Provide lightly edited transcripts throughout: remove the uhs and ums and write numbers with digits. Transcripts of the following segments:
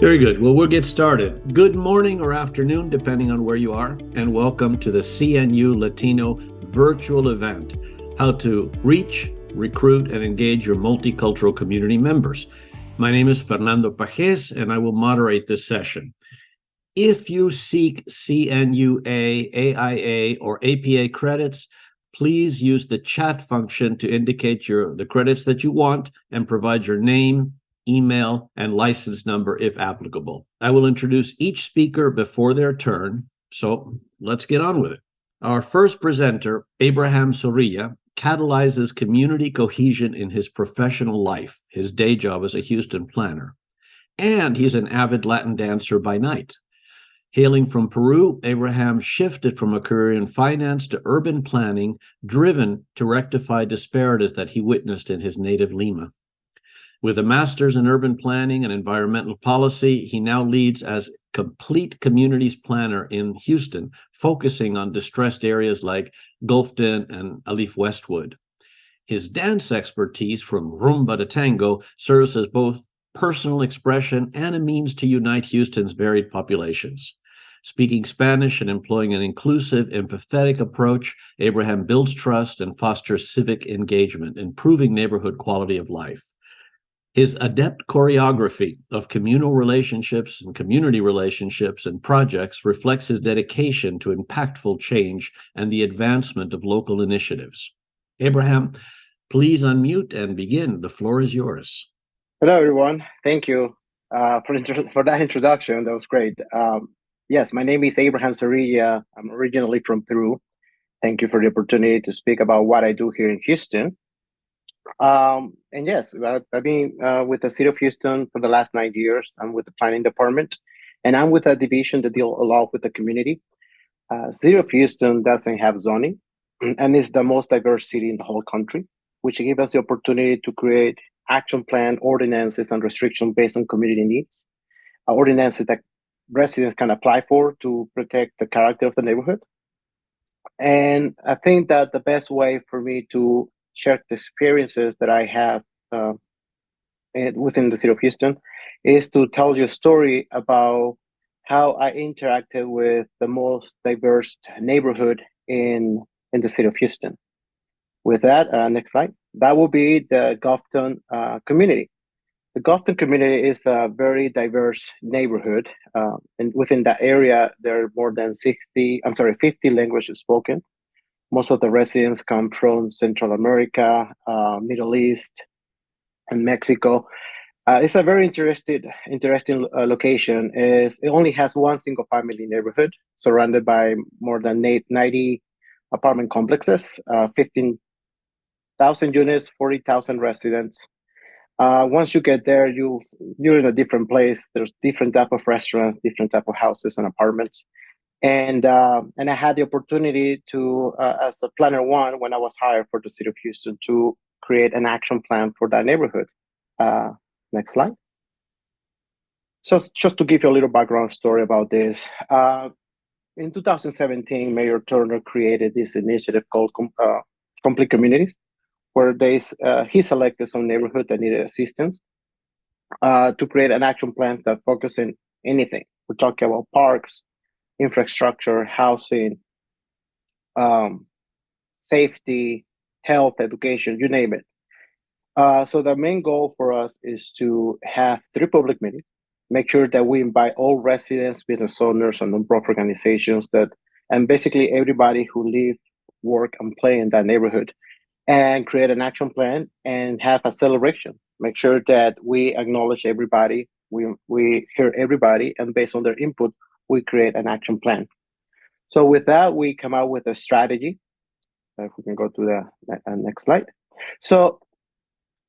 Very good. Well, we'll get started. Good morning or afternoon, depending on where you are, and welcome to the CNU Latino virtual event, how to reach, recruit, and engage your multicultural community members. My name is Fernando Pajes, and I will moderate this session. If you seek CNUA, AIA, or APA credits, please use the chat function to indicate the credits that you want and provide your name, email, and license number if applicable. I will introduce each speaker before their turn, so let's get on with it. Our first presenter, Abraham Zorrilla, catalyzes community cohesion in his professional life. His day job is a Houston planner, and he's an avid Latin dancer by night. Hailing from Peru, Abraham shifted from a career in finance to urban planning, driven to rectify disparities that he witnessed in his native Lima. With a master's in urban planning and environmental policy, he now leads as complete communities planner in Houston, focusing on distressed areas like Gulfton and Alif Westwood. His dance expertise, from rumba to tango, serves as both personal expression and a means to unite Houston's varied populations. Speaking Spanish and employing an inclusive, empathetic approach, Abraham builds trust and fosters civic engagement, improving neighborhood quality of life. His adept choreography of communal relationships and community relationships and projects reflects his dedication to impactful change and the advancement of local initiatives. Abraham, please unmute and begin. The floor is yours. Hello, everyone. Thank you for that introduction. That was great. Yes, my name is Abraham Zorrilla. I'm originally from Peru. Thank you for the opportunity to speak about what I do here in Houston. And yes, I've been with the city of Houston for the last 9 years. I'm with the planning department, and I'm with a division that deal a lot with the community. City of Houston doesn't have zoning, and it's the most diverse city in the whole country, which gives us the opportunity to create action plan, ordinances, and restrictions based on community needs. Ordinances that residents can apply for to protect the character of the neighborhood. And I think that the best way for me to share the experiences that I have within the city of Houston is to tell you a story about how I interacted with the most diverse neighborhood in the city of Houston. With that, next slide. That will be the Gulfton community. The Gulfton community is a very diverse neighborhood, and within that area, there are more than 50 languages spoken. Most of the residents come from Central America, Middle East, and Mexico. It's a very interesting location. It only has one single family neighborhood surrounded by more than 90 apartment complexes, 15,000 units, 40,000 residents. Once you get there, you're in a different place. There's different type of restaurants, different type of houses and apartments. And I had the opportunity to, as a planner one, when I was hired for the city of Houston, to create an action plan for that neighborhood. Next slide. So just to give you a little background story about this. In 2017, Mayor Turner created this initiative called Complete Communities, where he selected some neighborhood that needed assistance to create an action plan that focuses on anything. We're talking about parks, infrastructure, housing, safety, health, education, you name it. So the main goal for us is to have 3 public meetings, make sure that we invite all residents, business owners, and non-profit organizations and basically everybody who live, work, and play in that neighborhood, and create an action plan and have a celebration. Make sure that we acknowledge everybody, we hear everybody, and based on their input, we create an action plan. So with that, we come out with a strategy. If we can go to the next slide. So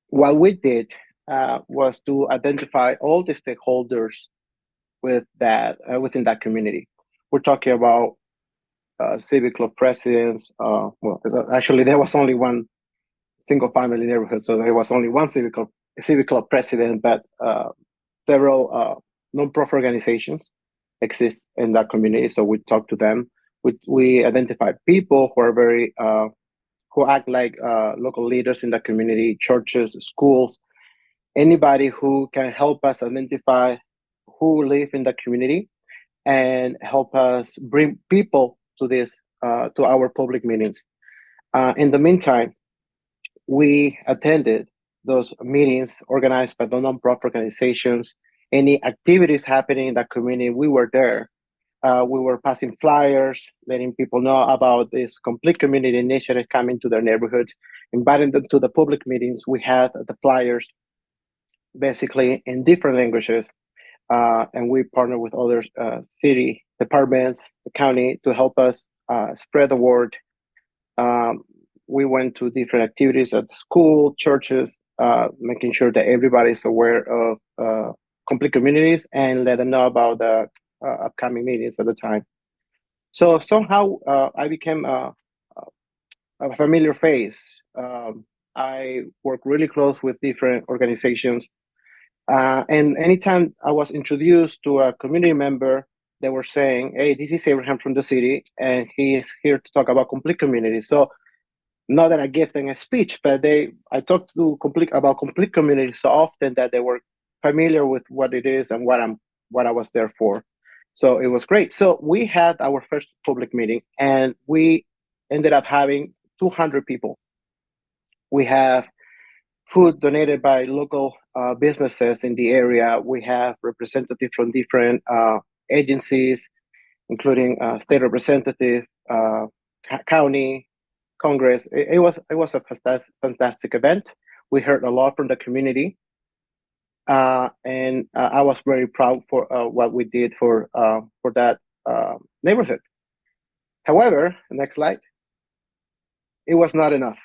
what we did was to identify all the stakeholders within that community. We're talking about civic club presidents. Well, actually, there was only one single family neighborhood, so there was only one civic club president, but several non-profit organizations exist in that community. So we talk to them. We identify people who are who act like local leaders in the community, churches, schools, anybody who can help us identify who live in the community and help us bring people to this to our public meetings. In the meantime, we attended those meetings organized by the nonprofit organizations. Any activities happening in the community, we were there. We were passing flyers, letting people know about this complete community initiative coming to their neighborhood, inviting them to the public meetings. We had the flyers basically in different languages, and we partner with other city departments, the county, to help us spread the word. We went to different activities at the school, churches, making sure that everybody's aware of complete communities and let them know about the upcoming meetings at the time. So somehow I became a familiar face. I work really close with different organizations. And anytime I was introduced to a community member, they were saying, "Hey, this is Abraham from the city, and he is here to talk about complete communities." So not that I gave them a speech, but I talked about complete communities so often that they were familiar with what it is and what I was there for. So it was great. So we had our first public meeting, and we ended up having 200 people. We have food donated by local businesses in the area. We have representatives from different agencies, including state representative, county, Congress. It was a fantastic event. We heard a lot from the community, and I was very proud for what we did for that neighborhood. However, next slide. It was not enough.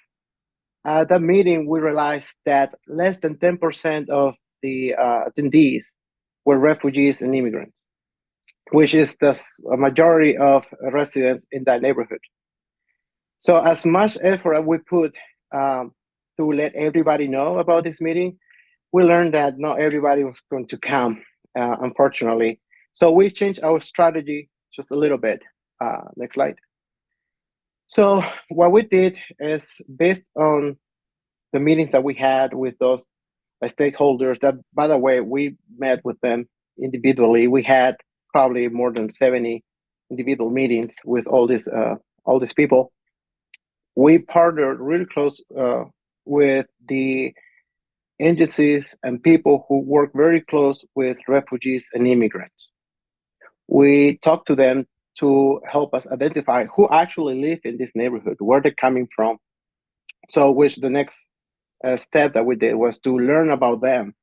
At that meeting, we realized that less than 10% of the attendees were refugees and immigrants, which is a majority of residents in that neighborhood. So as much effort we put to let everybody know about this meeting, we learned that not everybody was going to come, unfortunately. So we changed our strategy just a little bit. Next slide. So what we did is, based on the meetings that we had with those stakeholders, that, by the way, we met with them individually. We had probably more than 70 individual meetings with all these people. We partnered really close with the agencies and people who work very close with refugees and immigrants. We talked to them to help us identify who actually live in this neighborhood, where they're coming from. So which the next step that we did was to learn about them,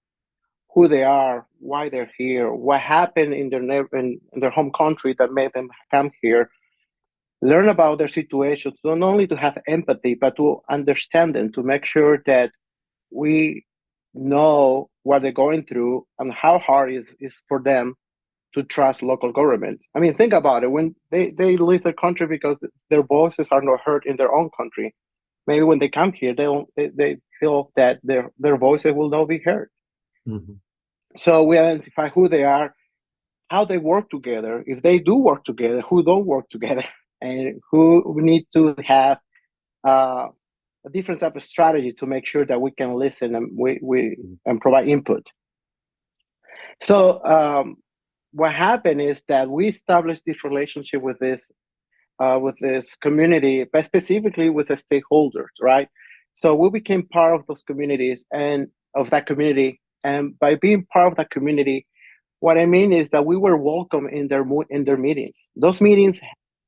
who they are, why they're here, what happened in their home country that made them come here, learn about their situations, not only to have empathy, but to understand them, to make sure that we know what they're going through and how hard it is for them to trust local government. I mean, think about it. When they leave their country because their voices are not heard in their own country, maybe when they come here, they feel that their voices will not be heard. Mm-hmm. So we identify who they are, how they work together, if they do work together, who don't work together, and who need to have a different type of strategy to make sure that we can listen and we and provide input. So what happened is that we established this relationship with this community, but specifically with the stakeholders, right? So we became part of those communities and of that community. And by being part of that community, what I mean is that we were welcome in their meetings. Those meetings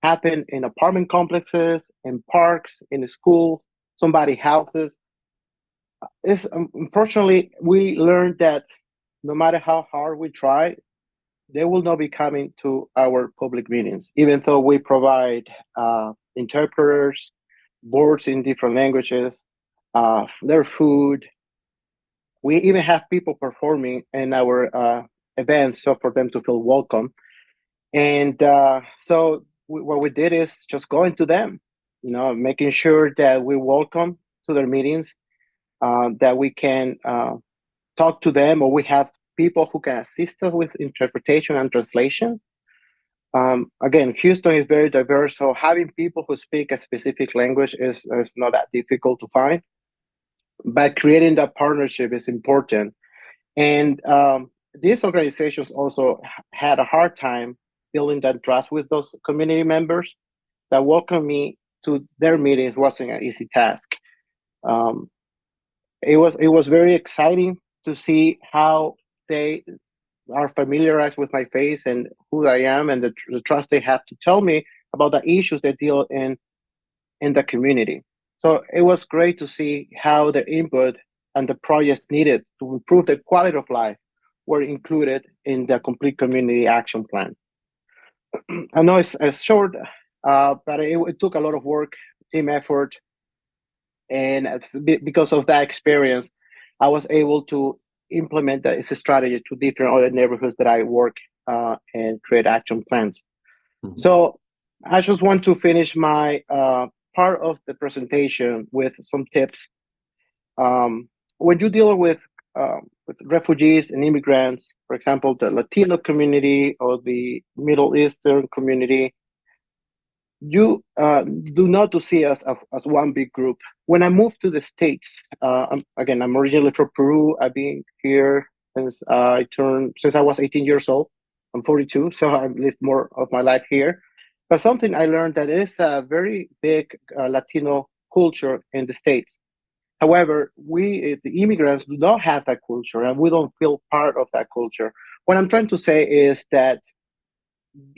happen in apartment complexes, in parks, in schools, somebody's houses. Unfortunately, we learned that no matter how hard we try, they will not be coming to our public meetings, even though we provide interpreters, boards in different languages, their food. We even have people performing in our events, so for them to feel welcome. And so what we did is just going to them, making sure that we welcome to their meetings, that we can talk to them, or we have people who can assist us with interpretation and translation. Again, Houston is very diverse, so having people who speak a specific language is not that difficult to find. But creating that partnership is important. And these organizations also had a hard time building that trust with those community members that welcomed me to their meetings. Wasn't an easy task. Um, it was very exciting to see how they are familiarized with my face and who I am, and the trust they have to tell me about the issues they deal in the community. So it was great to see how their input and the projects needed to improve the quality of life were included in the complete community action plan. I know it's short, but it took a lot of work, team effort, and because of that experience, I was able to implement that as a strategy to different other neighborhoods that I work and create action plans. Mhm. So I just want to finish my part of the presentation with some tips. When you deal with refugees and immigrants, for example, the Latino community or the Middle Eastern community, you do not to see us as one big group. When I moved to the States, I'm originally from Peru. I've been here since I was 18 years old. I'm 42, so I've lived more of my life here. But something I learned that is a very big Latino culture in the States. However, the immigrants, do not have that culture, and we don't feel part of that culture. What I'm trying to say is that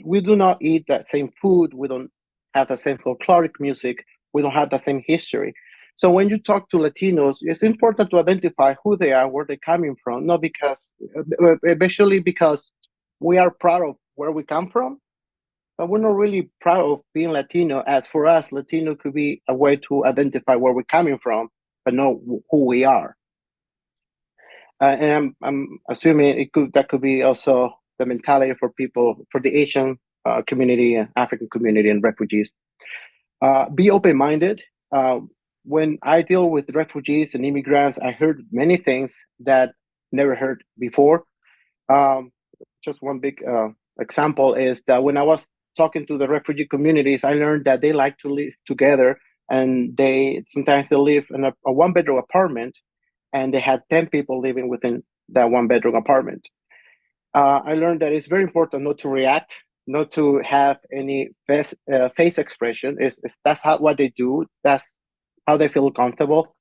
we do not eat that same food. We don't have the same folkloric music. We don't have the same history. So when you talk to Latinos, it's important to identify who they are, where they're coming from, not because, especially because we are proud of where we come from, but we're not really proud of being Latino. As for us, Latino could be a way to identify where we're coming from, but know who we are. And I'm assuming that could be also the mentality for people, for the Asian community, African community, and refugees. Be open-minded. When I deal with refugees and immigrants, I heard many things that never heard before. Um, just one big example is that when I was talking to the refugee communities, I learned that they like to live together, and sometimes they live in a one-bedroom apartment, and they had 10 people living within that one-bedroom apartment. I learned that it's very important not to react, not to have any face expression. That's what they do. That's how they feel comfortable.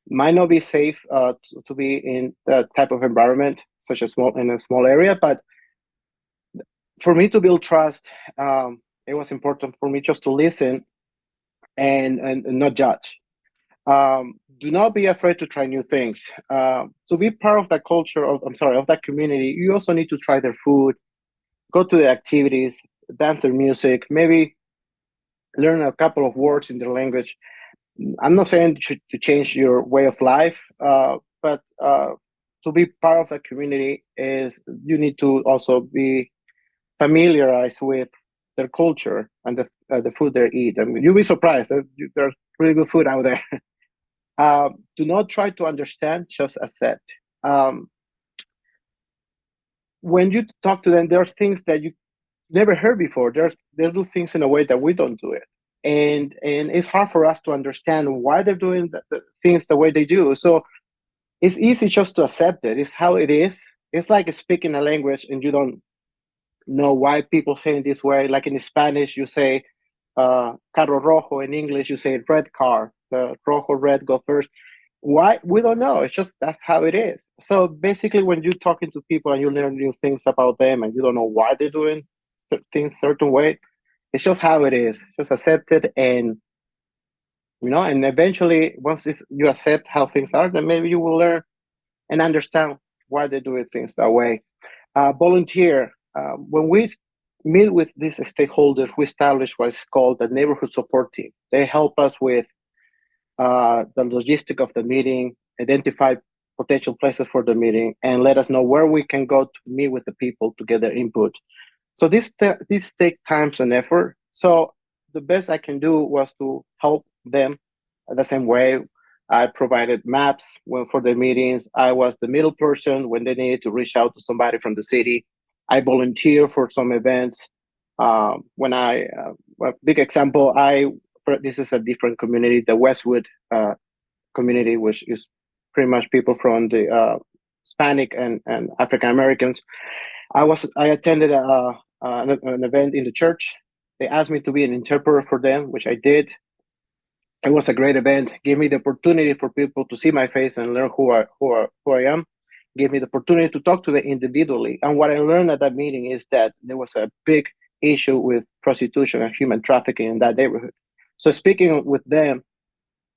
Might not be safe to be in that type of environment, such as in a small area. But for me to build trust, it was important for me just to listen and not judge. Do not be afraid to try new things. To be part of that culture of that community, you also need to try their food, go to the activities, dance their music, maybe learn a couple of words in their language. I'm not saying to change your way of life, but to be part of the community is you need to also be familiarized with their culture and the food they eat. I mean, you'll be surprised. There's really good food out there. Do not try to understand, just accept. When you talk to them, there are things that you never heard before. They do things in a way that we don't do it, and it's hard for us to understand why they're doing the things the way they do. So it's easy just to accept it. It's how it is. It's like speaking a language and you don't know why people say it this way. Like in Spanish, you say carro rojo. In English, you say red car. The rojo, red go first. Why? We don't know. It's just that's how it is. So basically, when you're talking to people and you learn new things about them and you don't know why they're doing things certain way, it's just how it is. Just accept it, and and eventually, once you accept how things are, then maybe you will learn and understand why they're doing things that way. Volunteer. When we meet with these stakeholders, we establish what is called the neighborhood support team. They help us with the logistic of the meeting, identify potential places for the meeting, and let us know where we can go to meet with the people to get their input. So these take times and effort. So the best I can do was to help them the same way. I provided maps for the meetings. I was the middle person when they needed to reach out to somebody from the city. I volunteer for some events. When a big example, this is a different community, the Westwood community, which is pretty much people from the Hispanic and African Americans. I attended an event in the church. They asked me to be an interpreter for them, which I did. It was a great event. Gave me the opportunity for people to see my face and learn who I am. Gave me the opportunity to talk to them individually. And what I learned at that meeting is that there was a big issue with prostitution and human trafficking in that neighborhood. So speaking with them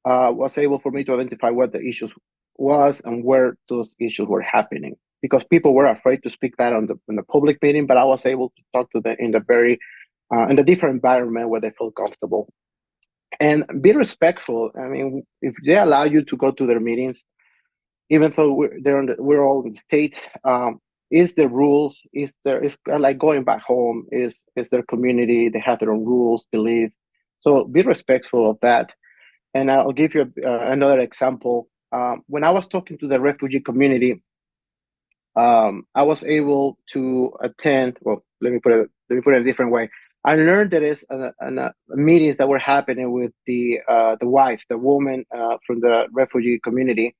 was able for me to identify what the issues was and where those issues were happening. Because people were afraid to speak that in the public meeting, but I was able to talk to them in the different environment where they feel comfortable. And be respectful. I mean, if they allow you to go to their meetings, even though we're all in the States, is the rules, it's like going back home, is their community, they have their own rules, beliefs. So be respectful of that. And I'll give you another example. When I was talking to the refugee community, I was able to attend, well, let me put it a different way. I learned there is meetings that were happening with the wife, the woman from the refugee community.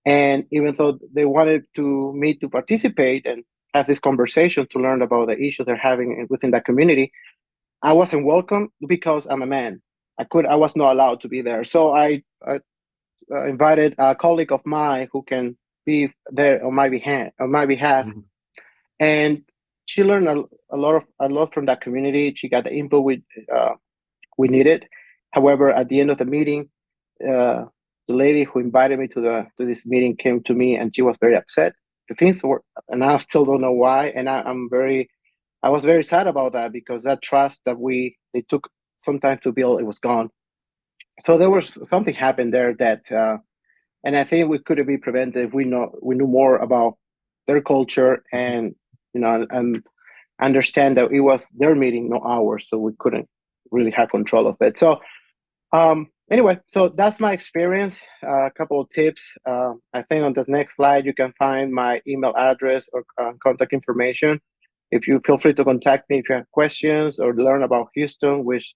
And even though they wanted me to participate and have this conversation to learn about the issues they're having within that community, I wasn't welcome because I'm a man. I was not allowed to be there. So I invited a colleague of mine who can be there on my behalf, Mm-hmm. and she learned a lot from that community. She got the input we needed. However, at the end of the meeting, the lady who invited me to this meeting came to me, and she was very upset. The things were, and I still don't know why. And I was very sad about that, because that trust that they took some time to build, it was gone. So there was something happened there that, and I think we could have been prevented if we knew more about their culture, and and understand that it was their meeting, not ours, so we couldn't really have control of it. So anyway, so that's my experience. A couple of tips. I think on the next slide you can find my email address or contact information. If you feel free to contact me if you have questions or learn about Houston, which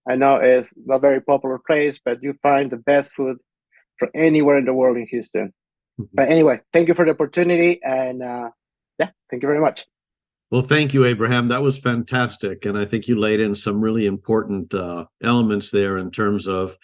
I know is not a very popular place, but you find the best food from anywhere in the world in Houston. Mm-hmm. But anyway, thank you for the opportunity, and yeah, thank you very much. Well, thank you, Abraham. That was fantastic. And I think you laid in some really important elements there in terms of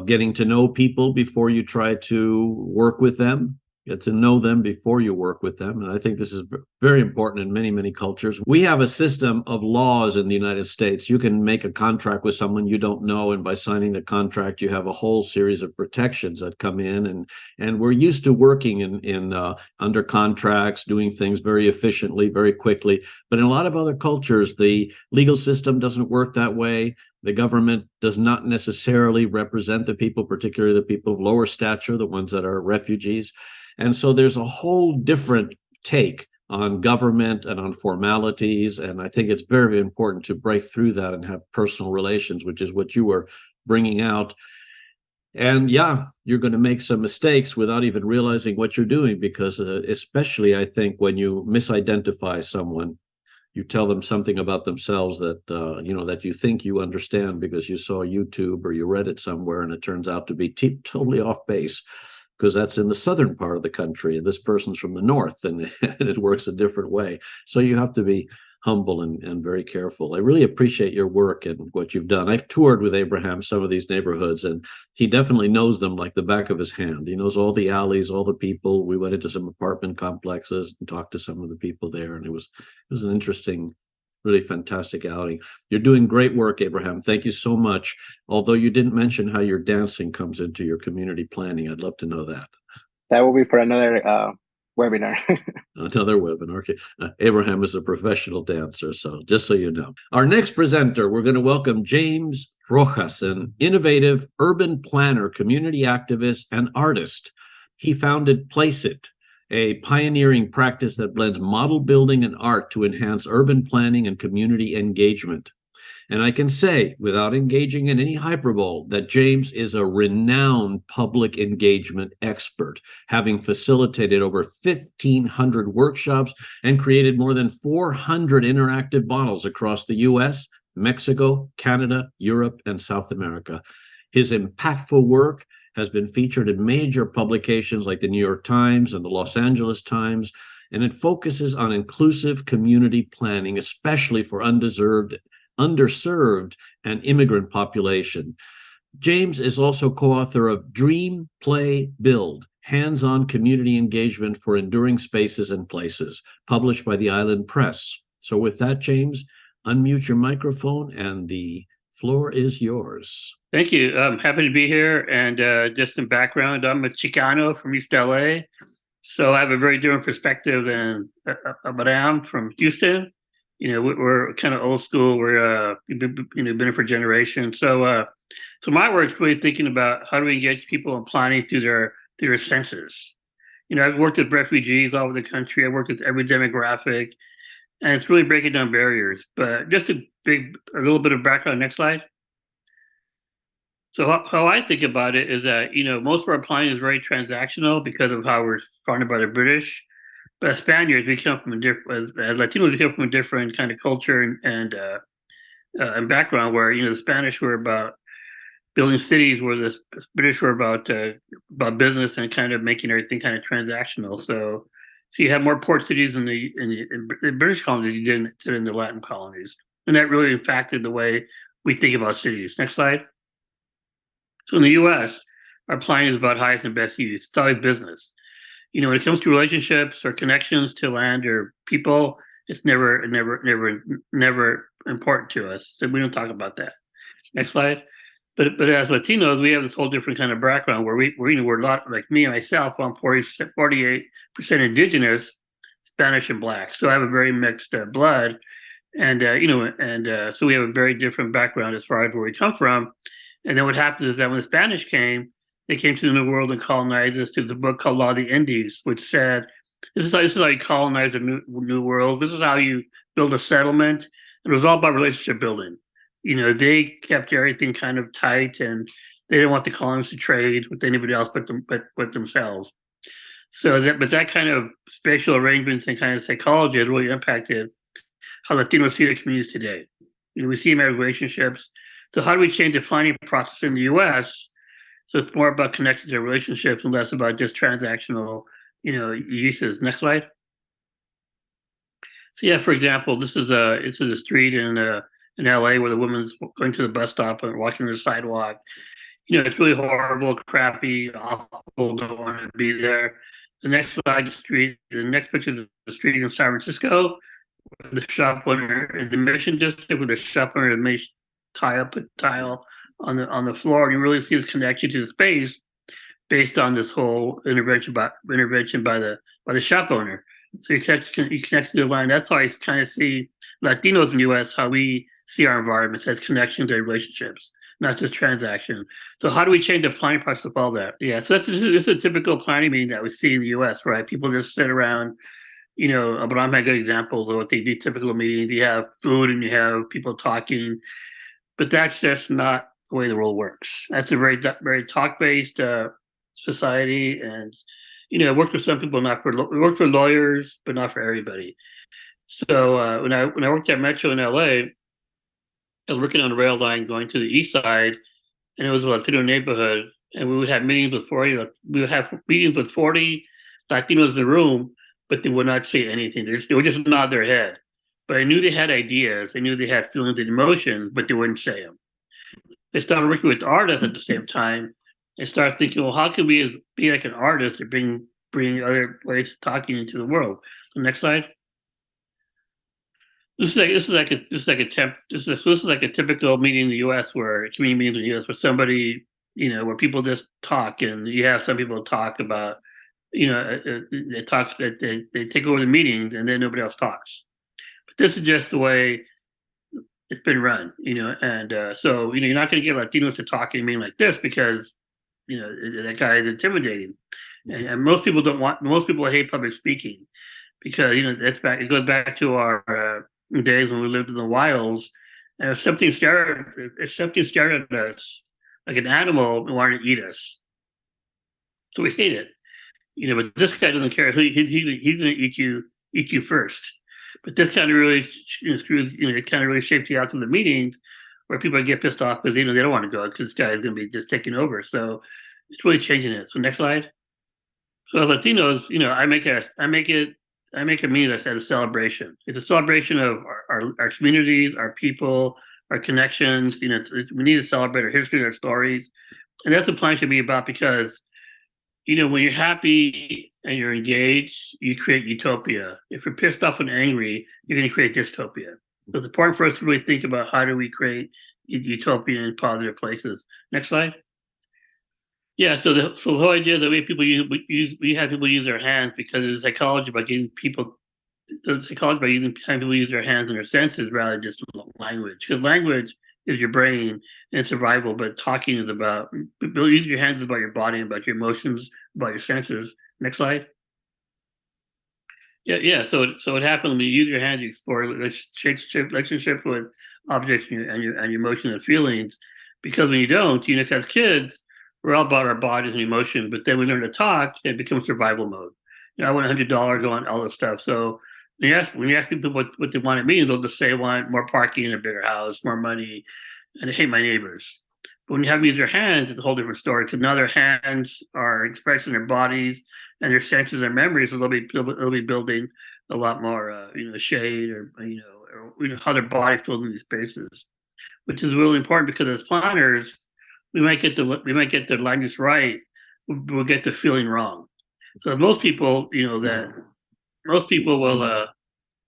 getting to know people before you try to work with them. Get to know them before you work with them. And I think this is very important in many, many cultures. We have a system of laws in the United States. You can make a contract with someone you don't know, and by signing the contract, you have a whole series of protections that come in. And we're used to working in under contracts, doing things very efficiently, very quickly. But in a lot of other cultures, the legal system doesn't work that way. The government does not necessarily represent the people, particularly the people of lower stature, the ones that are refugees. And so there's a whole different take on government and on formalities. And I think it's very important to break through that and have personal relations, which is what you were bringing out. And yeah, you're going to make some mistakes without even realizing what you're doing, because especially I think when you misidentify someone, you tell them something about themselves that that you think you understand because you saw YouTube or you read it somewhere, and it turns out to be totally off base, because that's in the southern part of the country and this person's from the north, and it works a different way. So you have to be humble and very careful. I really appreciate your work and what you've done. I've toured with Abraham some of these neighborhoods, and he definitely knows them like the back of his hand. He knows all the alleys, all the people. We went into some apartment complexes and talked to some of the people there, and it was an interesting, really fantastic outing. You're doing great work, Abraham. Thank you so much. Although you didn't mention how your dancing comes into your community planning. I'd love to know that. That will be for another webinar. Another webinar. Okay. Abraham is a professional dancer, so just so you know. Our next presenter, we're going to welcome James Rojas, an innovative urban planner, community activist, and artist. He founded Place It, a pioneering practice that blends model building and art to enhance urban planning and community engagement. And I can say, without engaging in any hyperbole, that James is a renowned public engagement expert, having facilitated over 1,500 workshops and created more than 400 interactive models across the US, Mexico, Canada, Europe, and South America. His impactful work has been featured in major publications like the New York Times and the Los Angeles Times, and it focuses on inclusive community planning, especially for underserved, and immigrant population. James is also co-author of Dream, Play, Build, Hands-on Community Engagement for Enduring Spaces and Places, published by the Island Press. So with that, James, unmute your microphone and the floor is yours. Thank you. I'm happy to be here. And just some background, I'm a Chicano from East LA. So I have a very different perspective than I'm from Houston. We're kind of old school. We're been here for generations. So my work's really thinking about how do we engage people in planning through their senses. I've worked with refugees all over the country. I've worked with every demographic, and it's really breaking down barriers. But just a little bit of background. Next slide. So how I think about it is that, most of our planning is very transactional because of how we're founded by the British. But as Spaniards, we come from as Latinos, we come from a different kind of culture and background where, the Spanish were about building cities, where the British were about business and kind of making everything kind of transactional. So you have more port cities in the British colonies than you did in the Latin colonies. And that really impacted the way we think about cities. Next slide. So in the U.S., our planning is about highest and best use. It's always business. When it comes to relationships or connections to land or people, it's never important to us. So we don't talk about that. Next slide. But as Latinos, we have this whole different kind of background where we're a lot like me and myself. I'm 48% indigenous, Spanish and Black. So I have a very mixed blood, and so we have a very different background as far as where we come from. And then what happens is that when the Spanish came, they came to the New World and colonized us. There's a book called Law of the Indies, which said, this is how you colonize a new world. This is how you build a settlement. It was all about relationship building. They kept everything kind of tight, and they didn't want the colonists to trade with anybody else but themselves. So that kind of spatial arrangements and kind of psychology has really impacted how Latinos see the communities today. We see them as relationships. So how do we change the planning process in the U.S. so it's more about connections and relationships and less about just transactional, uses? Next slide. So yeah, for example, this is a street in LA where the woman's going to the bus stop and walking the sidewalk. It's really horrible, crappy, awful, don't want to be there. The next slide, the next picture is the street in San Francisco, where the shop owner in the Mission District, where the shop owner made tile on the floor, and you really see this connection to the space based on this whole intervention by the shop owner. So you connect to the line. That's how I kind of see Latinos in the U.S., how we see our environments as connections and relationships, not just transaction. So how do we change the planning process of all that? Yeah, so this is a typical planning meeting that we see in the U.S., right? People just sit around, but I'm a good example of what they do. Typical meetings, you have food and you have people talking, but that's just not the way the world works. That's a very talk-based society, and I worked with some people, we worked for lawyers, but not for everybody. So when I worked at Metro in LA, I was working on a rail line going to the east side, and it was a Latino neighborhood, and we would have meetings with 40. We would have meetings with 40 Latinos in the room, but they would not say anything. They would just nod their head. But I knew they had ideas. I knew they had feelings and emotions, but they wouldn't say them. They started working with artists at the same time and started thinking, well, how can we be like an artist and bring other ways of talking into the world? So next slide. This is like a typical meeting in the U.S. where community meetings in the U.S. where somebody, where people just talk, and you have some people talk about, they talk that they take over the meetings and then nobody else talks. But this is just the way it's been run, and so you're not going to get Latinos to talk in a meeting like this because that guy is intimidating, and most people hate public speaking because it goes back to our days when we lived in the wilds, and if something stared at us like an animal and wanted to eat us, so we hate it, but this guy doesn't care. He's going to eat you first. But this kind of really it kind of really shapes the outcome of the meetings where people get pissed off because they don't want to go because this guy is going to be just taking over. So It's really changing it. So next slide. So as Latinos, I make it mean as a celebration. It's a celebration of our communities, our people, our connections. We need to celebrate our history, our stories, and that's what plan should be about. Because when you're happy and you're engaged, you create utopia. If you're pissed off and angry, you're going to create dystopia. So it's important for us to really think about how do we create utopia in positive places. Next slide. Yeah, so the whole idea that we have people use their hands because of the psychology about getting people the psychology by having people use their hands and their senses rather than just language. Because language is your brain and survival, but talking is about using your hands is about your body, about your emotions, about your senses. Next slide. Yeah. So what happens when you use your hands, you explore relationship with objects and your emotions and feelings. Because when you don't, as kids, we're all about our bodies and emotion. But then we learn to talk, it becomes survival mode. I want $100, I want all this stuff. So when you ask people what they want, it means they'll just say, I want more parking, a bigger house, more money, and I hate my neighbors. But when you have them use their hands, it's a whole different story. Because now their hands are expressing their bodies and their senses and memories, so they'll be building a lot more, shade or how their body feels in these spaces, which is really important because as planners, we might get the language right, we'll get the feeling wrong. So most people, most people will. Oh,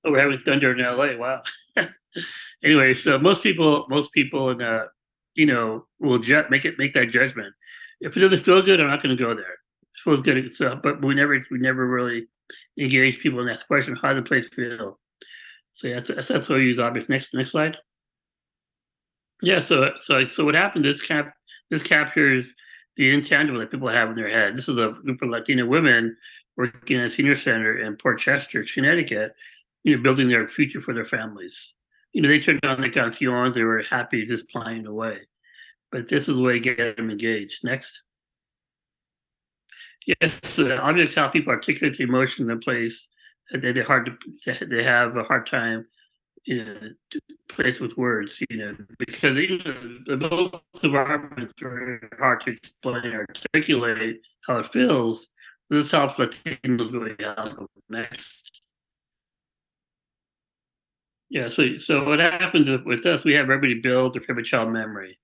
we're having thunder in LA. Wow. Anyway, so most people in will make that judgment. If it doesn't feel good, I'm not going to go there. It feels good, but we never really engage people in that question. How does the place feel? So yeah, that's why we use objects. Next slide. Yeah. So what happened? This captures the intangible that people have in their head. This is a group of Latina women working at a senior center in Port Chester, Connecticut, building their future for their families. They turned on the canciones, they were happy just playing away. But this is the way to get them engaged. Next. Yes, objects help people articulate the emotions in place that they have a hard time to place with words, because both environments are hard to explain or articulate how it feels. This helps Latinos really help. Next. Yeah, so what happens with us, we have everybody build their favorite child memory.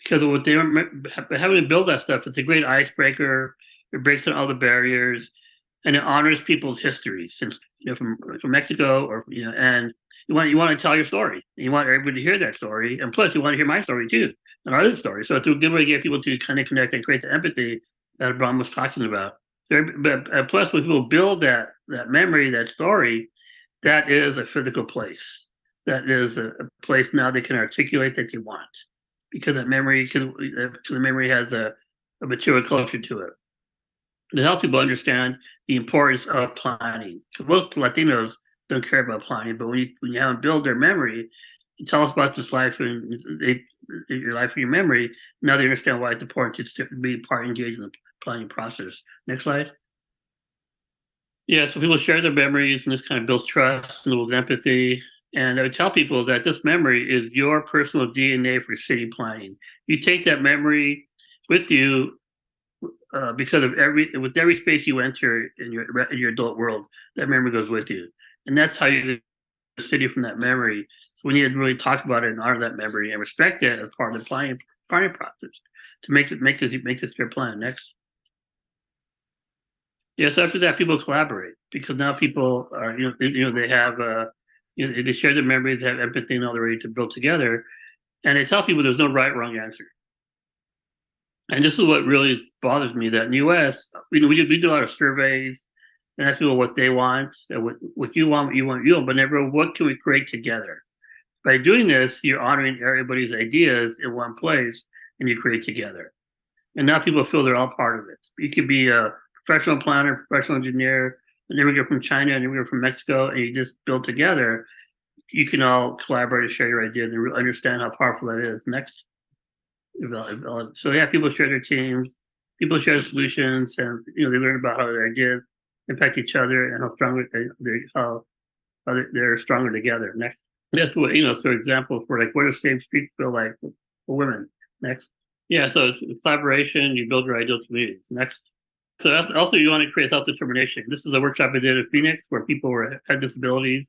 Because what they having to build that stuff, it's a great icebreaker. It breaks down all the barriers, and it honors people's histories. Since from Mexico, or and you want to tell your story. And you want everybody to hear that story, and plus you want to hear my story too, and our other story. So it's a good way to get people to kind of connect and create the empathy that Abraham was talking about. So, but plus when people build that memory, that story, that is a physical place. That is a place now they can articulate that they want, because that memory, because the memory has a material culture to it. To help people understand the importance of planning. Because most Latinos don't care about planning, but when you have them build their memory, you tell us about this life and your life and your memory. Now they understand why it's important to be part engaged in the planning process. Next slide. Yeah, so people share their memories, and this kind of builds trust and builds empathy. And I would tell people that this memory is your personal DNA for city planning. You take that memory with you because of every space you enter in your adult world, that memory goes with you, and that's how you the city from that memory. So we need to really talk about it and honor that memory and respect it as part of the planning process to make this your plan. Next. Yes, after that, people collaborate because now people are they have they share their memories, they have empathy, and all they're ready to build together, and they tell people there's no right or wrong answer. And this is what really bothers me, that in the U.S., we do a lot of surveys and ask people what they want, what you want, but never what can we create together. By doing this, you're honoring everybody's ideas in one place, and you create together. And now people feel they're all part of it. You could be a professional planner, professional engineer, an immigrant from China, an immigrant from Mexico, and you just build together. You can all collaborate and share your ideas and really understand how powerful that is. Next. So yeah, people share their teams, people share solutions, and they learn about how their ideas impact each other and how stronger they're stronger together. Next, that's what so example for like what does safe streets feel like for women. Next, Yeah, so it's collaboration, you build your ideal communities. Next. So that's also you want to create self-determination. This is a workshop I did in Phoenix where people had disabilities,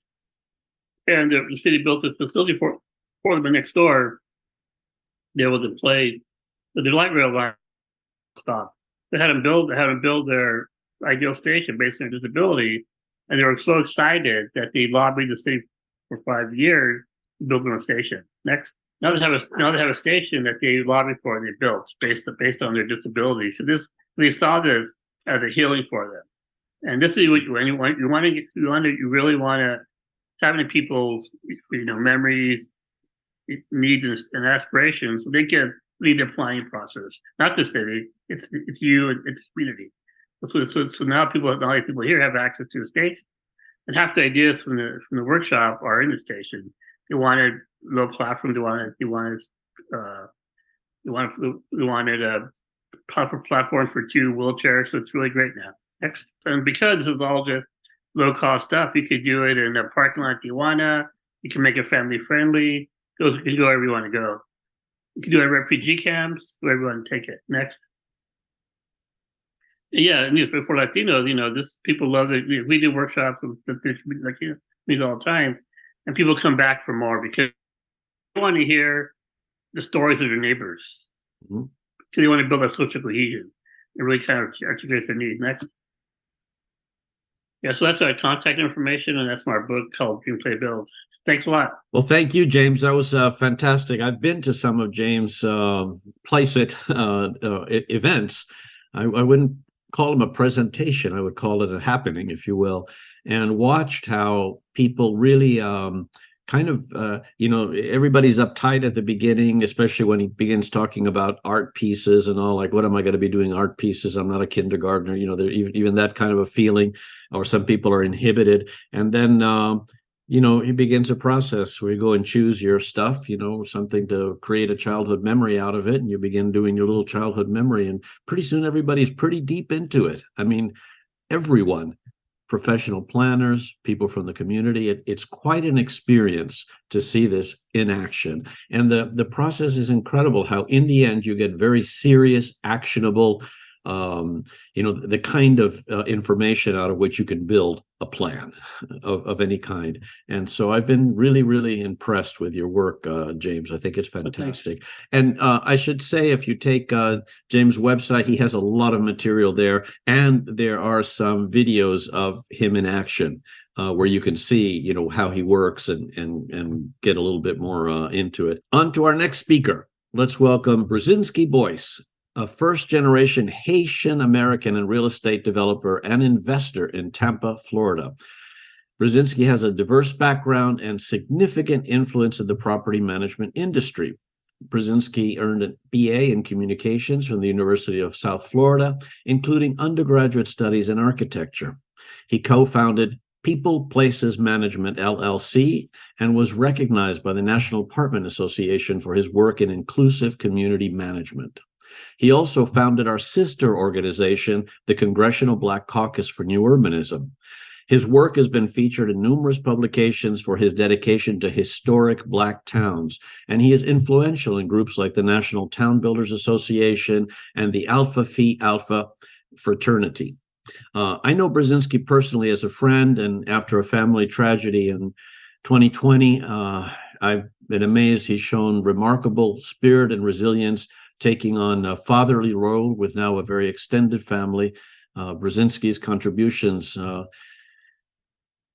and the city built a facility for them next door. They were able to play the light rail line stop. They had them build their ideal station based on their disability, and they were so excited that they lobbied the city for 5 years to build them a station. Next. Now they have a station that they lobbied for and they built based on their disability. So they saw this as a healing for them. And this is what you really want to tap into people's memories, needs, and aspirations, so they can lead the planning process. Not the city, it's you and it's the community. So now people here have access to the station, and half the ideas from the workshop are in the station. They wanted low platform. Uh, they wanted a proper platform for 2 wheelchairs. So it's really great now. Next, and because this is all just low cost stuff, you could do it in the parking lot Tijuana. You can make it family friendly. You can go wherever you want to go. You can do it at refugee camps, wherever you want to take it. Next. Yeah, and for Latinos, this people love it. We do workshops with Latinos all the time, and people come back for more because they want to hear the stories of their neighbors. Mm-hmm. So they want to build a social cohesion. It really kind of articulates their needs. Next. Yeah, so that's our contact information, and that's my book called Dream Play Build. Thanks a lot. Well, thank you, James. That was fantastic. I've been to some of James' Place It events. I wouldn't call them a presentation. I would call it a happening, if you will, and watched how people really everybody's uptight at the beginning, especially when he begins talking about art pieces and all, like, what am I going to be doing art pieces? I'm not a kindergartner, even that kind of a feeling, or some people are inhibited. And then, he begins a process where you go and choose your stuff, something to create a childhood memory out of it. And you begin doing your little childhood memory. And pretty soon everybody's pretty deep into it. I mean, everyone. Professional planners, people from the community. It's quite an experience to see this in action. And the process is incredible how in the end you get very serious, actionable, the kind of information out of which you can build a plan of any kind. And so I've been really, really impressed with your work, James. I think it's fantastic. And I should say, if you take James' website, he has a lot of material there, and there are some videos of him in action where you can see, how he works and get a little bit more into it. On to our next speaker. Let's welcome Bruzenskey Bois, a first-generation Haitian American and real estate developer and investor in Tampa, Florida. Bruzenskey has a diverse background and significant influence in the property management industry. Bruzenskey earned a BA in communications from the University of South Florida, including undergraduate studies in architecture. He co-founded People Places Management, LLC, and was recognized by the National Apartment Association for his work in inclusive community management. He also founded our sister organization, the Congressional Black Caucus for New Urbanism. His work has been featured in numerous publications for his dedication to historic Black towns, and he is influential in groups like the National Town Builders Association and the Alpha Phi Alpha fraternity. I know Bruzenskey personally as a friend, and after a family tragedy in 2020, I've been amazed he's shown remarkable spirit and resilience, taking on a fatherly role with now a very extended family. Bruzenskey's contributions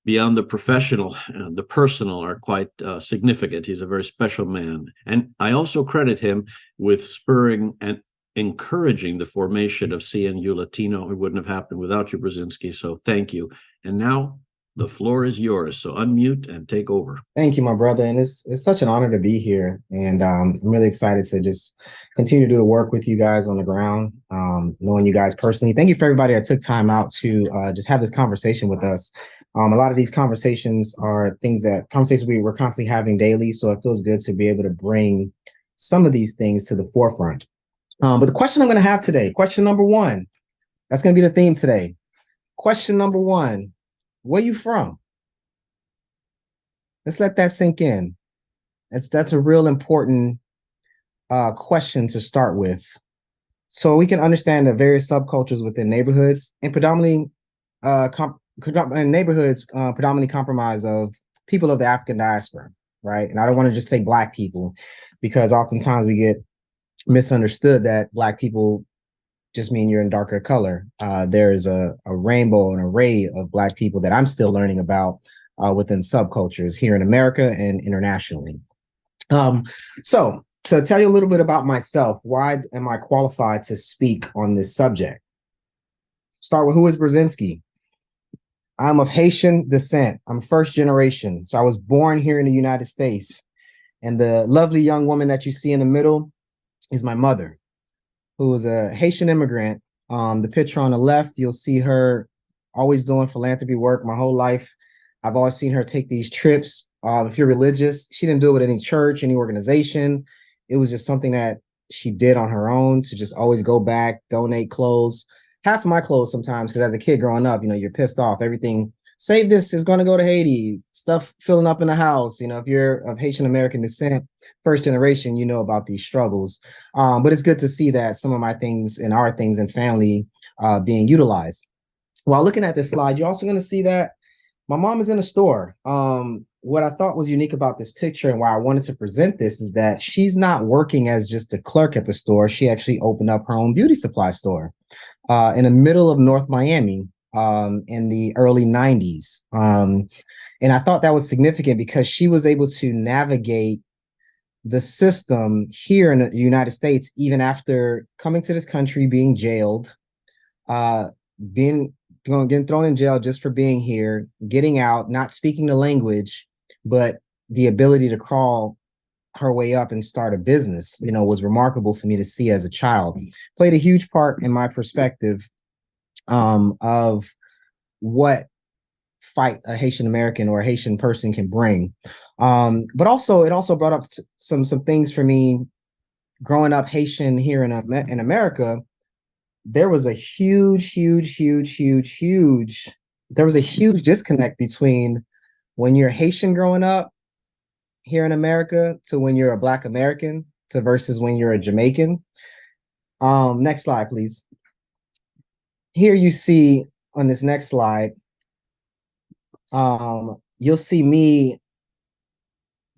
beyond the professional, the personal, are quite significant. He's a very special man. And I also credit him with spurring and encouraging the formation of CNU Latino. It wouldn't have happened without you, Bruzenskey, so thank you. And now the floor is yours, so unmute and take over. Thank you, my brother. And it's such an honor to be here. And I'm really excited to just continue to do the work with you guys on the ground, knowing you guys personally. Thank you for everybody that took time out to just have this conversation with us. A lot of these conversations are conversations we're constantly having daily. So it feels good to be able to bring some of these things to the forefront. But the question I'm going to have today, question number one, that's going to be the theme today. Question number one. Where you from? Let's let that sink in. That's a real important question to start with, so we can understand the various subcultures within neighborhoods, and predominantly predominantly comprised of people of the African diaspora, right? And I don't want to just say Black people, because oftentimes we get misunderstood that Black people just mean you're in darker color. There is a rainbow, an array of Black people that I'm still learning about within subcultures here in America and internationally. So to tell you a little bit about myself, why am I qualified to speak on this subject? Start with, who is Bruzenskey? I'm of Haitian descent. I'm first generation. So I was born here in the United States. And the lovely young woman that you see in the middle is my mother, who is a Haitian immigrant. The picture on the left, you'll see her always doing philanthropy work my whole life. I've always seen her take these trips. If you're religious, she didn't do it with any church, any organization. It was just something that she did on her own, to just always go back, donate clothes. Half of my clothes sometimes, because as a kid growing up, you're pissed off. Everything, save this, is going to go to Haiti. Stuff filling up in the house. If you're of Haitian American descent, first generation, you know about these struggles. But it's good to see that some of my things and our things and family being utilized. While looking at this slide, you're also going to see that my mom is in a store. What I thought was unique about this picture and why I wanted to present this is that she's not working as just a clerk at the store. She actually opened up her own beauty supply store in the middle of North Miami in the early 90s. And I thought that was significant because she was able to navigate the system here in the United States, even after coming to this country, being jailed, getting thrown in jail just for being here, getting out, not speaking the language, but the ability to crawl her way up and start a business, was remarkable for me to see as a child. Played a huge part in my perspective of what fight a Haitian American or a Haitian person can bring. But also, it also brought up some things for me growing up Haitian here in America. There was a huge disconnect between when you're Haitian growing up here in America to when you're a Black American to versus when you're a Jamaican. Next slide, please. Here you see on this next slide, you'll see me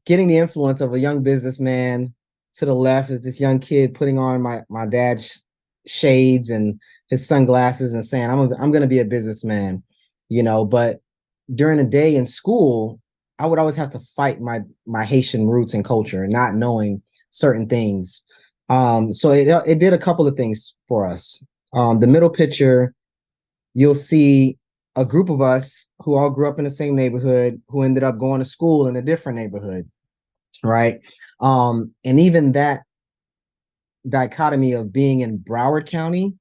getting the influence of a young businessman. To the left is this young kid putting on my dad's shades and his sunglasses and saying, I'm going to be a businessman, but during the day in school, I would always have to fight my Haitian roots and culture, not knowing certain things. So it did a couple of things for us. The middle picture, you'll see a group of us who all grew up in the same neighborhood, who ended up going to school in a different neighborhood, right? And even that dichotomy of being in Broward County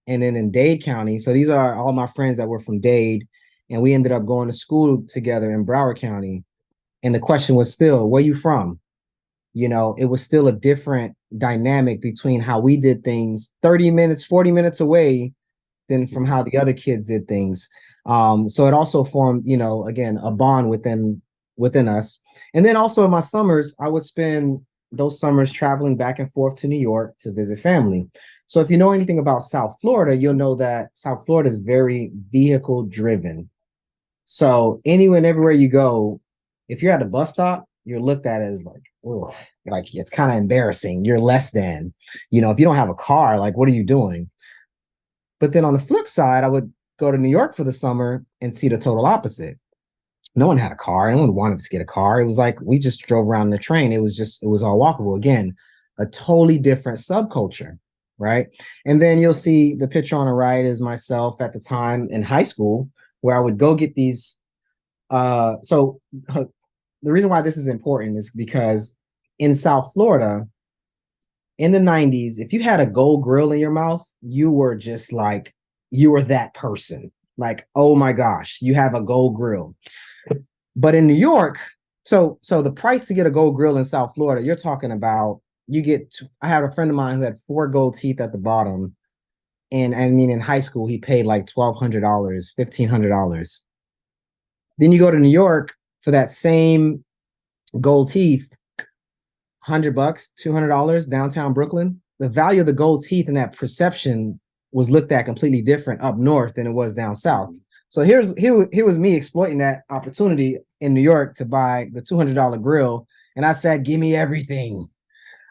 and then in Dade County. So these are all my friends that were from Dade, and we ended up going to school together in Broward County. And the question was still, where you from? It was still a different dynamic between how we did things 30 minutes, 40 minutes away than from how the other kids did things. So it also formed, again, a bond within us. And then also in my summers, I would spend those summers traveling back and forth to New York to visit family. So if you know anything about South Florida, you'll know that South Florida is very vehicle driven. So anywhere and everywhere you go, if you're at a bus stop, you're looked at as like, ugh, like it's kind of embarrassing. You're less than, if you don't have a car, like, what are you doing? But then on the flip side, I would go to New York for the summer and see the total opposite. No one had a car. No one wanted to get a car. It was like we just drove around the train. It was all walkable. Again, a totally different subculture, right? And then you'll see the picture on the right is myself at the time in high school, where I would go get these. So the reason why this is important is because in South Florida, in the 90s, if you had a gold grill in your mouth, you were just like, you were that person. Like, oh my gosh, you have a gold grill. But in New York, so the price to get a gold grill in South Florida, you're talking about, I had a friend of mine who had 4 gold teeth at the bottom. And I mean, in high school, he paid like $1,200, $1,500. Then you go to New York for that same gold teeth, $100, $200 downtown Brooklyn. The value of the gold teeth and that perception was looked at completely different up north than it was down south. So here was me exploiting that opportunity in New York to buy the $200 grill. And I said, give me everything.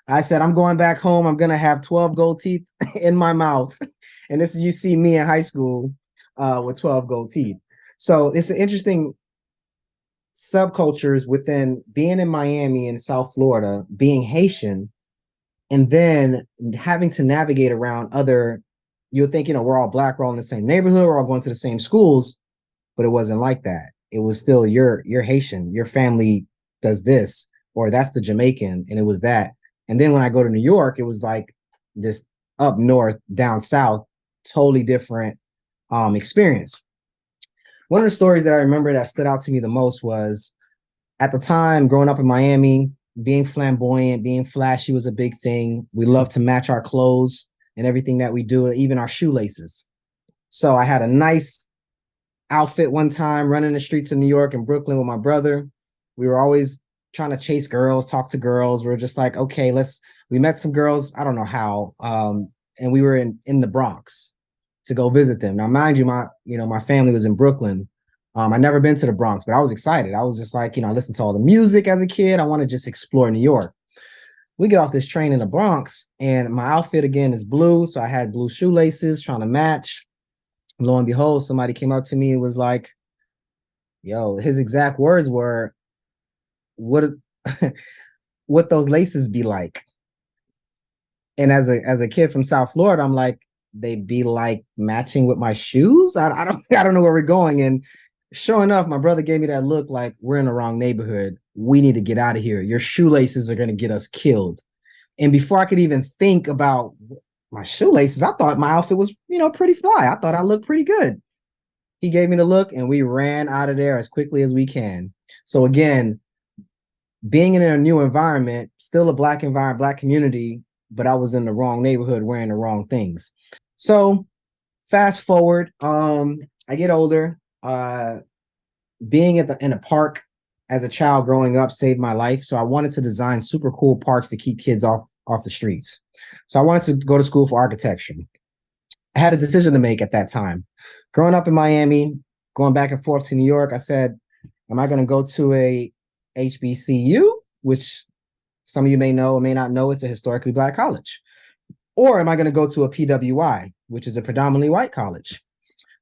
I said, I'm going back home. I'm going to have 12 gold teeth in my mouth. And this is, you see me in high school with 12 gold teeth. So it's an interesting subcultures within being in Miami and South Florida, being Haitian, and then having to navigate around other, you would think, we're all Black, we're all in the same neighborhood, we're all going to the same schools, but it wasn't like that. It was still, you're Haitian, your family does this, or that's the Jamaican, and it was that. And then when I go to New York, it was like this up north, down south, totally different experience. One of the stories that I remember that stood out to me the most was at the time growing up in Miami, being flamboyant, being flashy was a big thing. We love to match our clothes and everything that we do, even our shoelaces. So I had a nice outfit one time running the streets of New York and Brooklyn with my brother. We were always trying to chase girls, talk to girls. We were just like, okay, we met some girls, I don't know how, and we were in the Bronx to go visit them. Now, mind you, my family was in Brooklyn. I never been to the Bronx, but I was excited. I was just like, I listened to all the music as a kid. I want to just explore New York. We get off this train in the Bronx, and my outfit again is blue. So I had blue shoelaces trying to match. Lo and behold, somebody came up to me and was like, yo, his exact words were, what those laces be like? And as a kid from South Florida, I'm like, they be like matching with my shoes. I don't know where we're going. And sure enough, my brother gave me that look like, we're in the wrong neighborhood. We need to get out of here. Your shoelaces are going to get us killed. And before I could even think about my shoelaces, I thought my outfit was, pretty fly. I thought I looked pretty good. He gave me the look and we ran out of there as quickly as we can. So again, being in a new environment, still a Black environment, Black community, but I was in the wrong neighborhood wearing the wrong things. So fast forward, I get older. Being in a park as a child growing up saved my life. So I wanted to design super cool parks to keep kids off the streets. So I wanted to go to school for architecture. I had a decision to make at that time. Growing up in Miami, going back and forth to New York, I said, am I going to go to a HBCU, which some of you may know or may not know, it's a historically Black college? Or am I going to go to a PWI, which is a predominantly white college?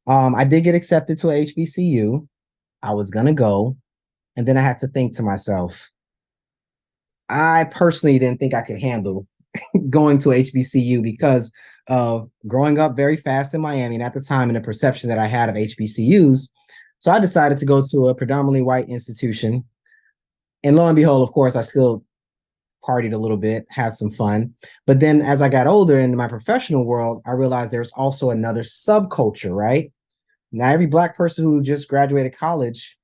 I did get accepted to a HBCU. I was going to go. And then I had to think to myself, I personally didn't think I could handle going to HBCU because of growing up very fast in Miami and at the time and the perception that I had of HBCUs. So I decided to go to a predominantly white institution. And lo and behold, of course, I still partied a little bit, had some fun. But then as I got older in my professional world, I realized there's also another subculture, right? Now, every Black person who just graduated college,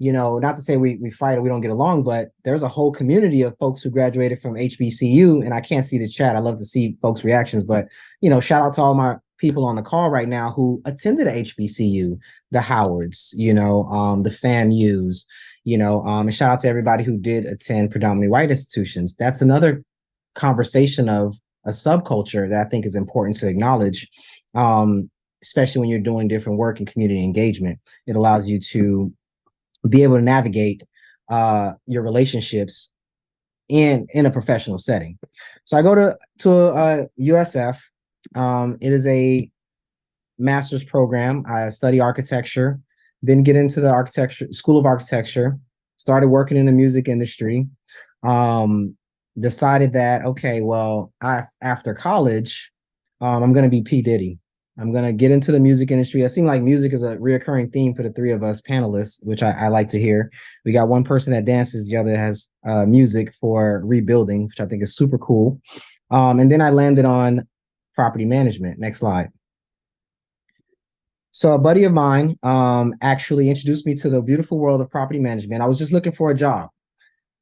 not to say we fight or we don't get along, but there's a whole community of folks who graduated from HBCU. And I can't see the chat. I love to see folks' reactions, but, shout out to all my people on the call right now who attended a HBCU, the Howards, the FAMUs, and shout out to everybody who did attend predominantly white institutions. That's another conversation of a subculture that I think is important to acknowledge, especially when you're doing different work and community engagement. It allows you to be able to navigate your relationships in a professional setting. So I go to USF. It is a master's program. I study architecture, then get into the School of Architecture, started working in the music industry, decided that, okay, well, after college, I'm going to be P. Diddy. I'm going to get into the music industry. It seemed like music is a reoccurring theme for the three of us panelists, which I like to hear. We got one person that dances, the other has music for rebuilding, which I think is super cool. And then I landed on property management. Next slide. So a buddy of mine actually introduced me to the beautiful world of property management. I was just looking for a job.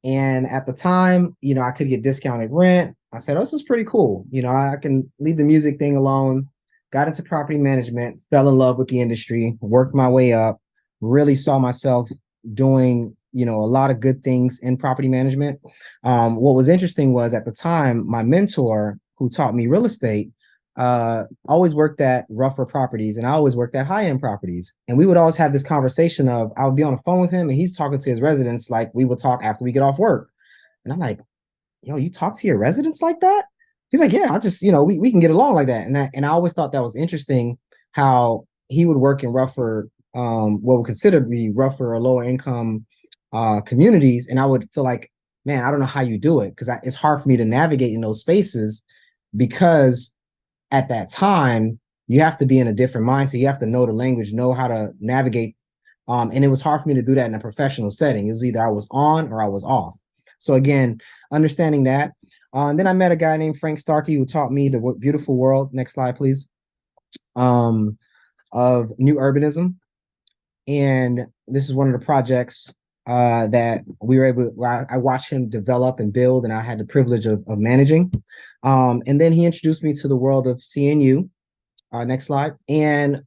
And at the time, I could get discounted rent. I said, oh, this is pretty cool. I can leave the music thing alone. Got into property management, fell in love with the industry, worked my way up, really saw myself doing, a lot of good things in property management. What was interesting was at the time, my mentor who taught me real estate always worked at rougher properties, and I always worked at high-end properties. And we would always have this conversation of, I would be on the phone with him and he's talking to his residents like we would talk after we get off work. And I'm like, yo, you talk to your residents like that? He's like, yeah, I just, we can get along like that. And I always thought that was interesting how he would work in rougher, what would consider to be rougher or lower income communities. And I would feel like, man, I don't know how you do it, because it's hard for me to navigate in those spaces, because at that time you have to be in a different mindset. You have to know the language, know how to navigate. And it was hard for me to do that in a professional setting. It was either I was on or I was off. So again, understanding that. And then I met a guy named Frank Starkey who taught me the beautiful world. Next slide, please. Of new urbanism. And this is one of the projects that we were able, I watched him develop and build, and I had the privilege of managing. And then he introduced me to the world of CNU. Next slide. And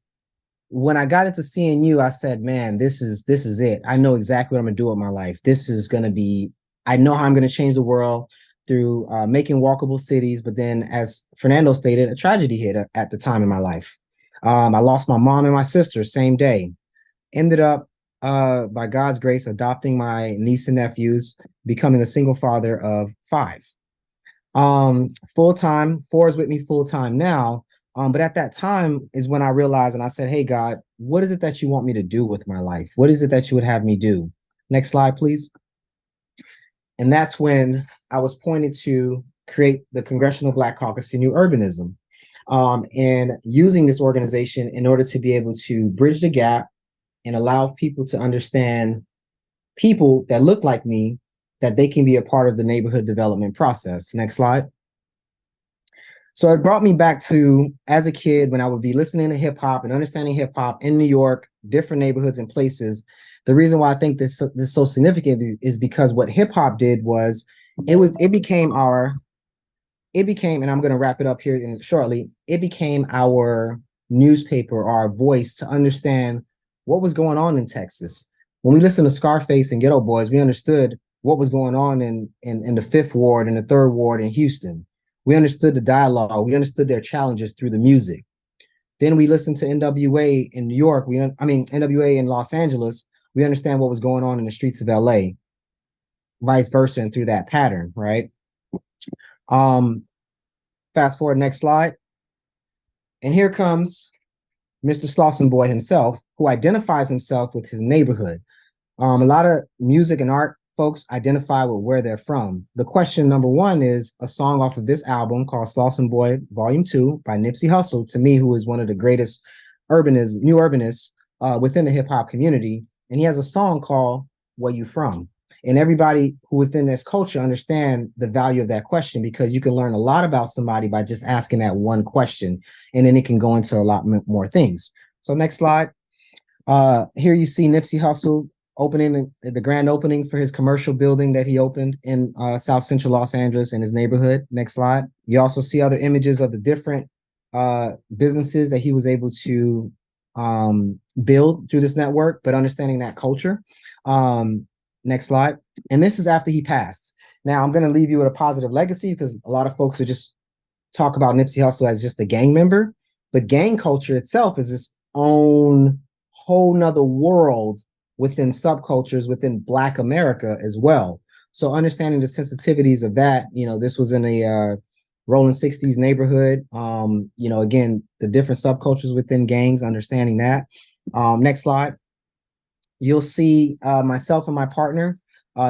when I got into CNU, I said, man, this is it. I know exactly what I'm gonna do with my life. This is gonna be, I know how I'm gonna change the world through making walkable cities. But then, as Fernando stated, a tragedy hit at the time in my life. I lost my mom and my sister same day. Ended up, by God's grace, adopting my niece and nephews, becoming a single father of 5. Full-time, 4 is with me full-time now. But at that time is when I realized, and I said, hey, God, what is it that you want me to do with my life? What is it that you would have me do? Next slide, please. And that's when I was pointed to create the Congressional Black Caucus for New Urbanism, and using this organization in order to be able to bridge the gap and allow people to understand, people that look like me, that they can be a part of the neighborhood development process. Next slide. So it brought me back to, as a kid, when I would be listening to hip hop and understanding hip hop in New York, different neighborhoods and places. The reason why I think this is so significant is because what hip hop did was, it became, and I'm going to wrap it up here shortly, it became our newspaper, our voice to understand what was going on in Texas. When we listened to Scarface and Ghetto Boys, we understood what was going on in the 5th Ward and the 3rd Ward in Houston. We understood the dialogue. We understood their challenges through the music. Then we listened to NWA in New York. NWA in Los Angeles. We understand what was going on in the streets of LA, vice versa, and through that pattern, right? Fast forward, next slide. And here comes Mr. Slauson Boy himself, who identifies himself with his neighborhood. A lot of music and art folks identify with where they're from. The question number 1 is a song off of this album called Slauson Boy Volume 2 by Nipsey Hussle, to me, who is one of the greatest new urbanists within the hip hop community. And he has a song called Where You From? And everybody who within this culture understand the value of that question, because you can learn a lot about somebody by just asking that one question, and then it can go into a lot more things. So next slide. Here you see Nipsey Hussle opening the grand opening for his commercial building that he opened in South Central Los Angeles in his neighborhood. Next slide. You also see other images of the different businesses that he was able to build through this network, but understanding that culture. Next slide. And this is after he passed. Now I'm going to leave you with a positive legacy, because a lot of folks would just talk about Nipsey Hussle as just a gang member, but gang culture itself is its own whole nother world within subcultures within Black America as well. So understanding the sensitivities of that, this was in a rolling 60s neighborhood. Again, the different subcultures within gangs, understanding that. Next slide. You'll see myself and my partner.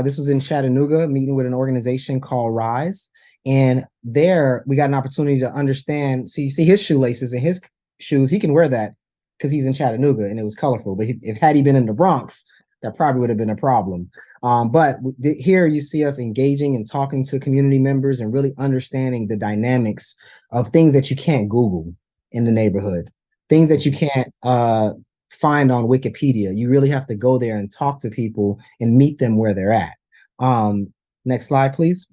This was in Chattanooga, meeting with an organization called Rise. And there we got an opportunity to understand. So you see his shoelaces and his shoes, he can wear that because he's in Chattanooga and it was colorful. But had he been in the Bronx, that probably would have been a problem. But here you see us engaging and talking to community members and really understanding the dynamics of things that you can't Google in the neighborhood, things that you can't find on Wikipedia. You really have to go there and talk to people and meet them where they're at. Next slide, please.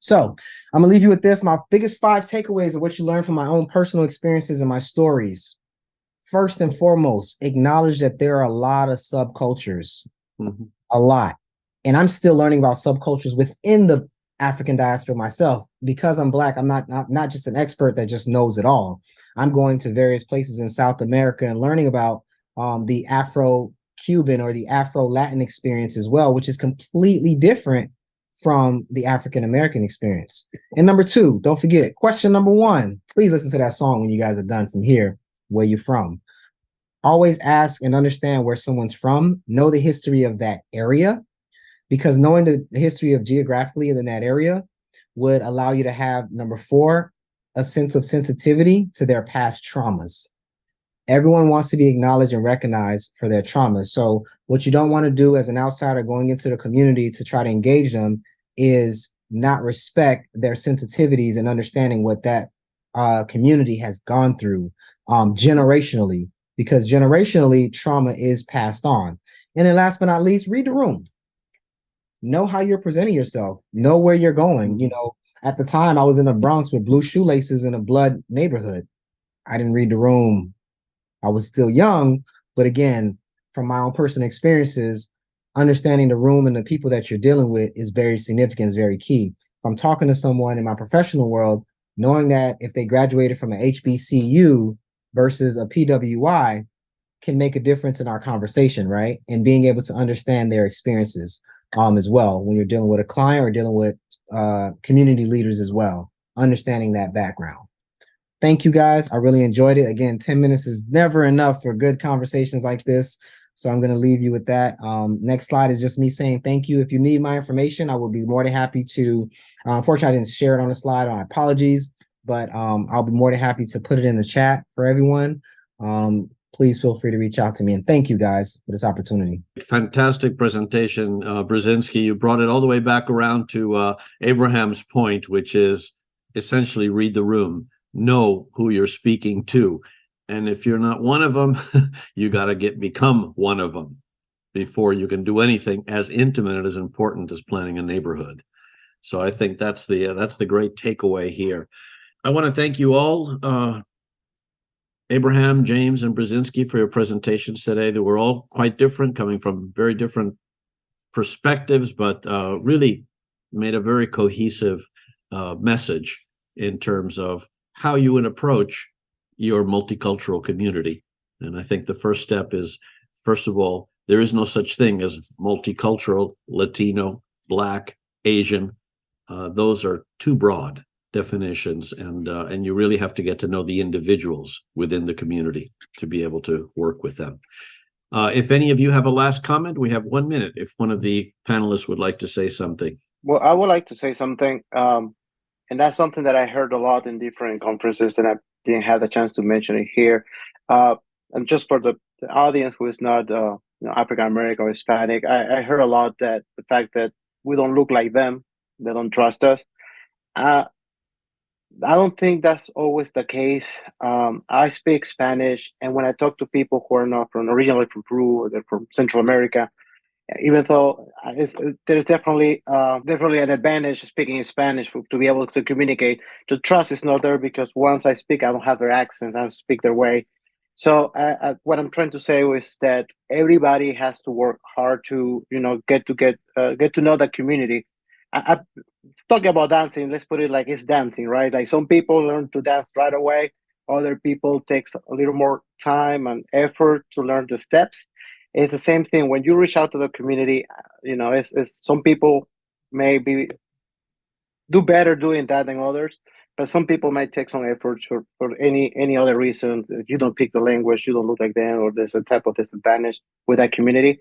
So I'm gonna leave you with this. My biggest 5 takeaways of what you learn from my own personal experiences and my stories. First and foremost, acknowledge that there are a lot of subcultures a lot. And I'm still learning about subcultures within the African diaspora myself. Because I'm Black, I'm not just an expert that just knows it all. I'm going to various places in South America and learning about the Afro-Cuban or the Afro-Latin experience as well, which is completely different from the African-American experience. And number two, don't forget, question number one, please listen to that song when you guys are done from here, where you're from. Always ask and understand where someone's from, know the history of that area, because knowing the history of geographically in that area would allow you to have, number four, a sense of sensitivity to their past traumas. Everyone wants to be acknowledged and recognized for their traumas. So what you don't want to do as an outsider going into the community to try to engage them is not respect their sensitivities and understanding what that community has gone through generationally, because generationally trauma is passed on. And then last but not least, read the room. Know how you're presenting yourself. Know where you're going. You know, at the time I was in the Bronx with blue shoelaces in a blood neighborhood. I didn't read the room. I was still young, but again, from my own personal experiences, understanding the room and the people that you're dealing with is very significant, is very key. If I'm talking to someone in my professional world, knowing that if they graduated from an HBCU versus a PWI can make a difference in our conversation, right? And being able to understand their experiences as well when you're dealing with a client or dealing with community leaders as well, understanding that background. Thank you guys. I really enjoyed it. Again, 10 minutes is never enough for good conversations like this. So I'm going to leave you with that. Next slide is just me saying thank you. If you need my information, I will be more than happy to. Unfortunately, I didn't share it on the slide. My apologies, but I'll be more than happy to put it in the chat for everyone. Please feel free to reach out to me. And thank you guys for this opportunity. Fantastic presentation, Bruzenskey. You brought it all the way back around to Abraham's point, which is essentially read the room. Know who you're speaking to, and if you're not one of them, you got to become one of them before you can do anything as intimate and as important as planning a neighborhood. So I think that's the great takeaway here. I want to thank you all, Abraham, James, and Bruzenskey, for your presentations today. They were all quite different, coming from very different perspectives, but really made a very cohesive message in terms of how you would approach your multicultural community. And I think the first step is, first of all, there is no such thing as multicultural, Latino, Black, Asian. Those are too broad definitions, and you really have to get to know the individuals within the community to be able to work with them. If any of you have a last comment, we have 1 minute. If one of the panelists would like to say something. Well, I would like to say something. And that's something that I heard a lot in different conferences, and I didn't have the chance to mention it here. And just for the audience who is not African American or Hispanic, I heard a lot that the fact that we don't look like them, they don't trust us. I don't think that's always the case. I speak Spanish, and when I talk to people who are not originally from Peru or they're from Central America, even though there's definitely an advantage speaking in Spanish to be able to communicate. The trust is not there because once I speak, I don't have their accents. I speak their way. So what I'm trying to say is that everybody has to work hard to get to know the community. I talking about dancing. Let's put it like it's dancing, right? Like some people learn to dance right away. Other people takes a little more time and effort to learn the steps. It's the same thing when you reach out to the community. It's some people maybe do better doing that than others, but some people might take some effort for any other reason. If you don't speak the language, you don't look like them, or there's a type of disadvantage with that community.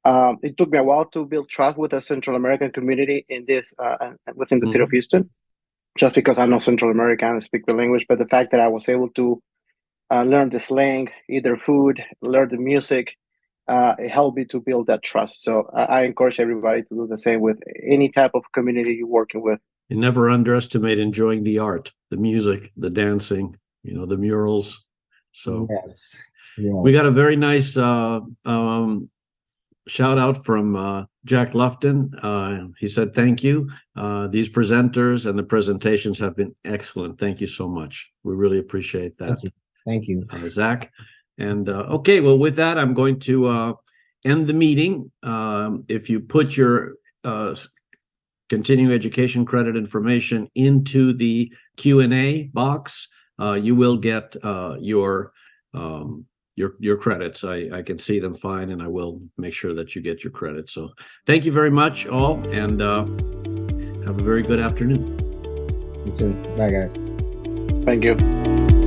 It took me a while to build trust with the Central American community in this within the city of Houston, just because I'm not Central American and speak the language. But the fact that I was able to learn the slang, eat their food, learn the music, it helped me to build that trust. So I encourage everybody to do the same with any type of community you're working with. You never underestimate enjoying the art, the music, the dancing, the murals. So yes. We got a very nice shout out from Jack Lufton. He said, thank you. These presenters and the presentations have been excellent. Thank you so much. We really appreciate that. Thank you. Zach. And okay, well, with that, I'm going to end the meeting. If you put your continuing education credit information into the Q&A box, you will get your credits. I can see them fine, and I will make sure that you get your credits. So thank you very much, all, and have a very good afternoon. You too. Bye, guys. Thank you.